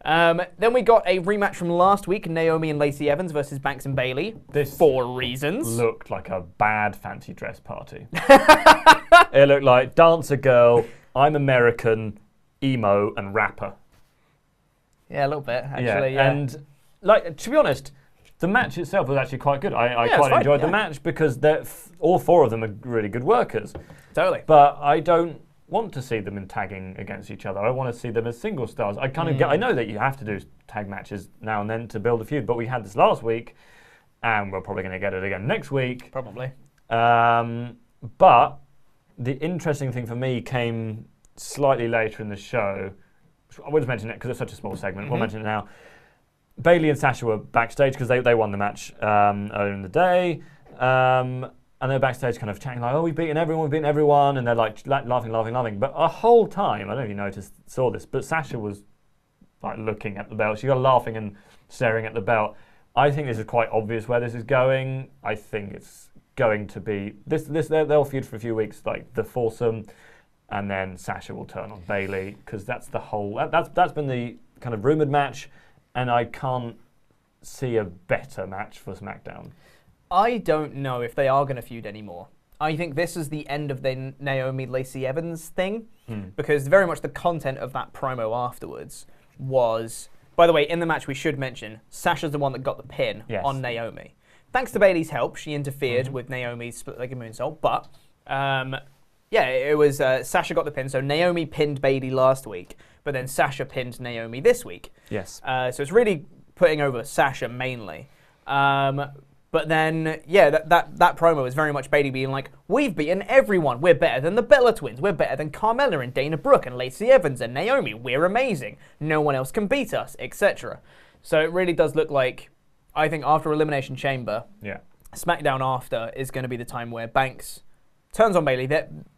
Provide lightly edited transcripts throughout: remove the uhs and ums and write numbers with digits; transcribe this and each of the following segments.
Then we got a rematch from last week, Naomi and Lacey Evans versus Banks and Bayley. This for reasons. Looked like a bad fancy dress party. It looked like dancer girl, I'm American, emo, and rapper. Yeah, a little bit, actually. Yeah. And like, to be honest, the match itself was actually quite good. I quite enjoyed the match because all four of them are really good workers. Totally. But I don't want to see them in tagging against each other. I want to see them as single stars. I kind of I know that you have to do tag matches now and then to build a feud, but we had this last week, and we're probably going to get it again next week. Probably. But the interesting thing for me came slightly later in the show. I will just mention it because it's such a small segment. We'll mention it now. Bayley and Sasha were backstage because they won the match earlier in the day. And they're backstage kind of chatting like, oh, we've beaten everyone. And they're like laughing. But a whole time, I don't know if you saw this, but Sasha was like looking at the belt. She got laughing and staring at the belt. I think this is quite obvious where this is going. I think it's going to be, they'll feud for a few weeks, like the foursome. And then Sasha will turn on Bayley because that's the whole, that's been the kind of rumoured match. And I can't see a better match for SmackDown. I don't know if they are going to feud anymore. I think this is the end of the Naomi-Lacey Evans thing, because very much the content of that promo afterwards was, by the way, in the match we should mention, Sasha's the one that got the pin on Naomi. Thanks to Bayley's help, she interfered with Naomi's split-legged moonsault, but yeah, it was Sasha got the pin, so Naomi pinned Bayley last week, but then Sasha pinned Naomi this week. Yes. So it's really putting over Sasha mainly. But then, yeah, that promo is very much Bayley being like, we've beaten everyone. We're better than the Bella Twins. We're better than Carmella and Dana Brooke and Lacey Evans and Naomi. We're amazing. No one else can beat us, etc. So it really does look like, I think after Elimination Chamber, SmackDown after is going to be the time where Banks turns on Bayley.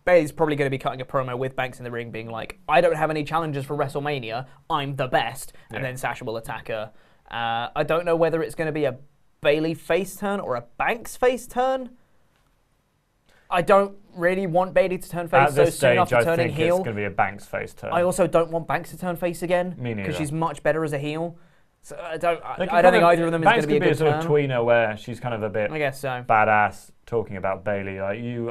Bayley's probably going to be cutting a promo with Banks in the ring being like, I don't have any challenges for WrestleMania. I'm the best. And then Sasha will attack her. I don't know whether it's going to be a Bayley face turn or a Banks face turn. I don't really want Bayley to turn face so soon after turning heel. It's going to be a Banks face turn. I also don't want Banks to turn face again. Me neither. Because she's much better as a heel. So I don't think either of them is going to be a good turn. Banks could be a sort of tweener where she's kind of a bit badass talking about Bayley. Like, you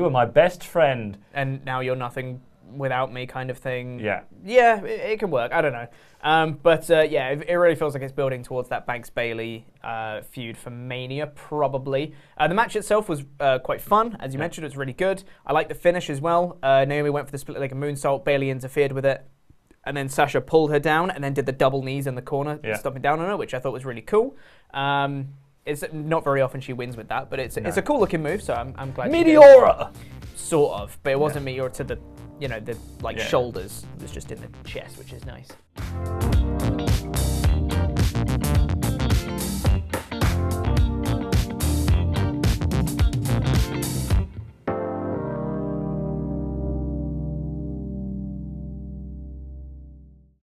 were my best friend. And now you're nothing without me kind of thing. Yeah. Yeah, it can work. I don't know. But yeah, it really feels like it's building towards that Banks-Bayley feud for Mania, probably. The match itself was quite fun. As you mentioned, it was really good. I like the finish as well. Naomi went for the split-legged moonsault. Bayley interfered with it. And then Sasha pulled her down and then did the double knees in the corner, stomping down on her, which I thought was really cool. It's not very often she wins with that, but it's a cool-looking move, so I'm glad Meteora! Sort of, but it wasn't Meteora to the, the shoulders. It was just in the chest, which is nice.